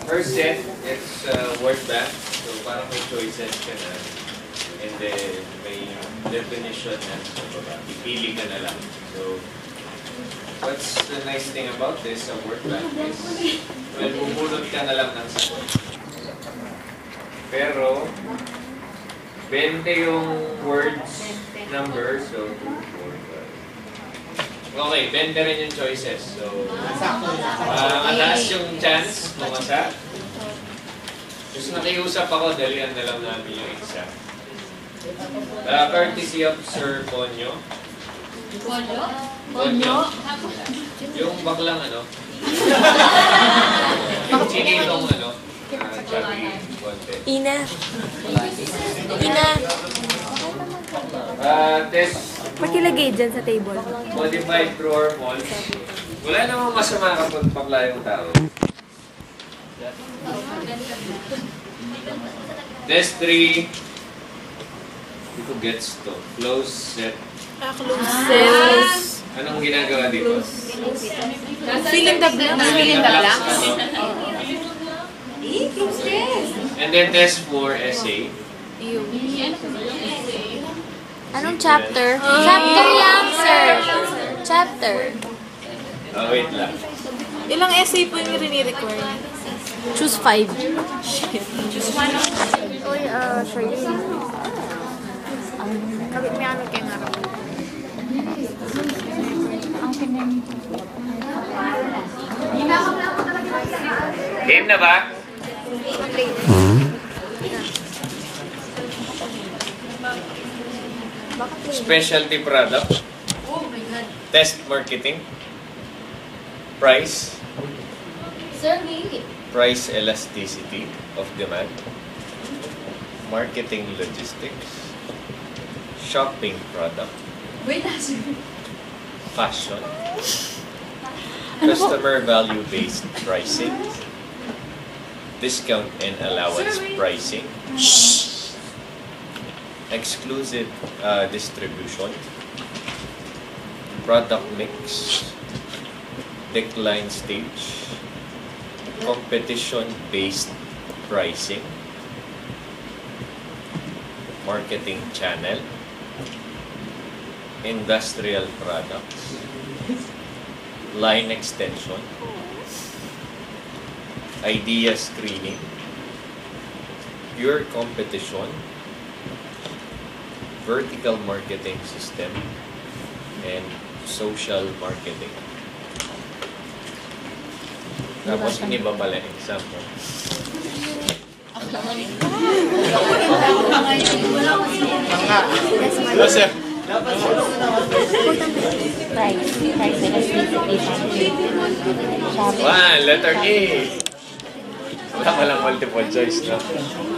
First set, it's word bank. So parang may choices ka na. And then may definition na sa baba. Pipili ka na lang. So what's the nice thing about this word bank is, well, bubulot ka na lang ng sagot. Pero 20 yung words number. So 2, 4, 5. Okay, 20 rin yung choices. So mataas yung chance mamasa. Just nakiusap ako, dalihan na lang namin yung exam. Courtesy of Sir Ponyo. Ponyo? Yung baklang ano? Yung chinitong ano? Chubby konti. Ina. Test. Pakilagay dyan sa table. Modified true or false. Wala namang masama kapag bakla yung tao. Test 3. Hindi ko gets to. Close set. Close set. Anong ginagawa dito? Fill in the blanks. Fill in the blanks. And then test 4, essay. Anong chapter? Chapter lang, sir. Chapter. Oh, wait lang. Ilang essay po yung rini-require? Choose 5. Choose 1. Uy, sure yun. Kabit may ano kayo nga. Game na ba? Specialty product. Test marketing. Price. Price elasticity of demand. Marketing logistics. Shopping product. Fashion. Customer value-based pricing. Discount and allowance pricing. Exclusive distribution. Product mix. Decline stage. Competition-based pricing. Marketing channel. Industrial products. Line extension. Idea screening. Pure competition. Vertical marketing system. And social marketing. Tapos iniba pala yung example. Joseph. Price elasticity. One, letter A. Wala ka lang multiple choice, no?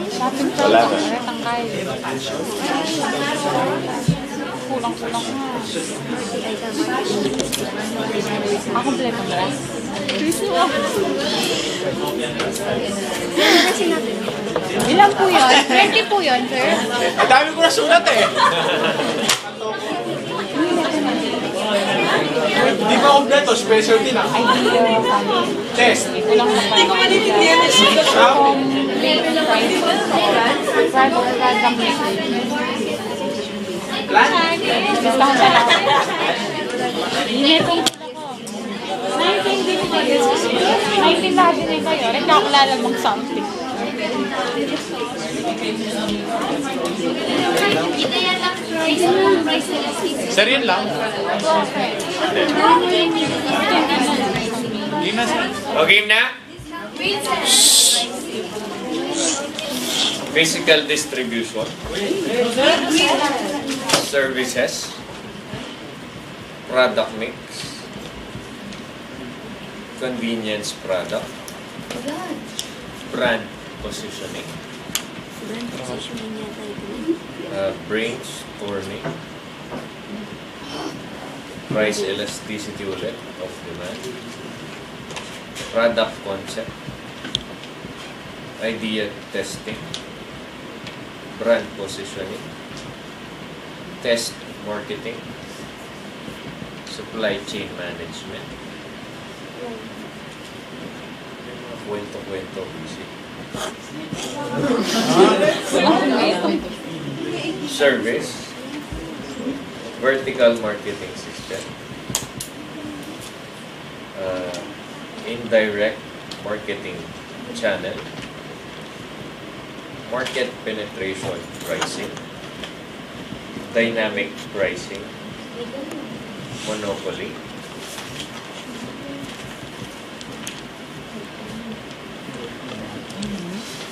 Shopping Wala na. Kulang-kulang na. Kompleto ba? Ilan po yun? 20 po yun, sir? Ang dami ko na sulat eh. Hindi pa kompleto, specialty lang. Test. Hindi ko manitindihan na siya. Discount na lang. Initong naiintindihan din kayo. Nagkakalala mong something. Sir, yun lang. Game na, sir. O, game na? Physical distribution. Services. Product mix. Convenience product. Brand positioning. Brainstorming. Price elasticity ulit of demand. Product concept. Idea testing. Brand positioning. Test marketing. Supply chain management. Kwento-kwento. Busy. Service. Vertical marketing system. Indirect marketing channel. Market penetration pricing. Dynamic pricing. Monopoly.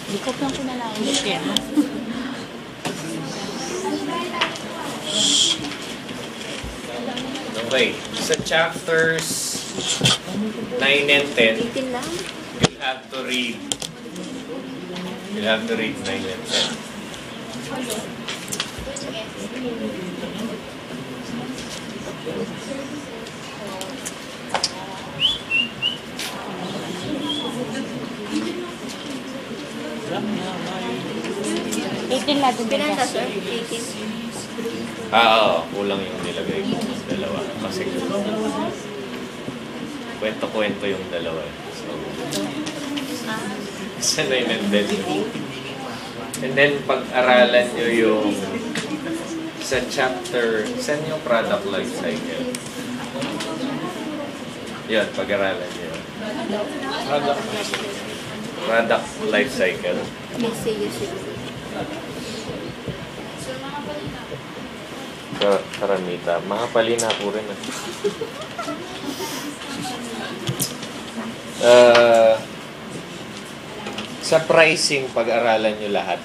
Likot lang ko na lang. Share. Okay. Sa chapters 9 and 10, 18 lang. you'll have to read 9 and 10. Eighteen natin din Pinanda, kasi. sir. 18. Oo. Kulang yung nilagay ko. Dalawa. Kasi kwento-kwento yung dalawa. So, sa 9 and 10. And then, pag-aralan nyo yung sa chapter, saan yung product life cycle? Yan, pag-aralan nyo. Product life cycle. Yes, yes, yes. Karamita. Makapalina po rin. Sa pricing, pag-aralan nyo lahat.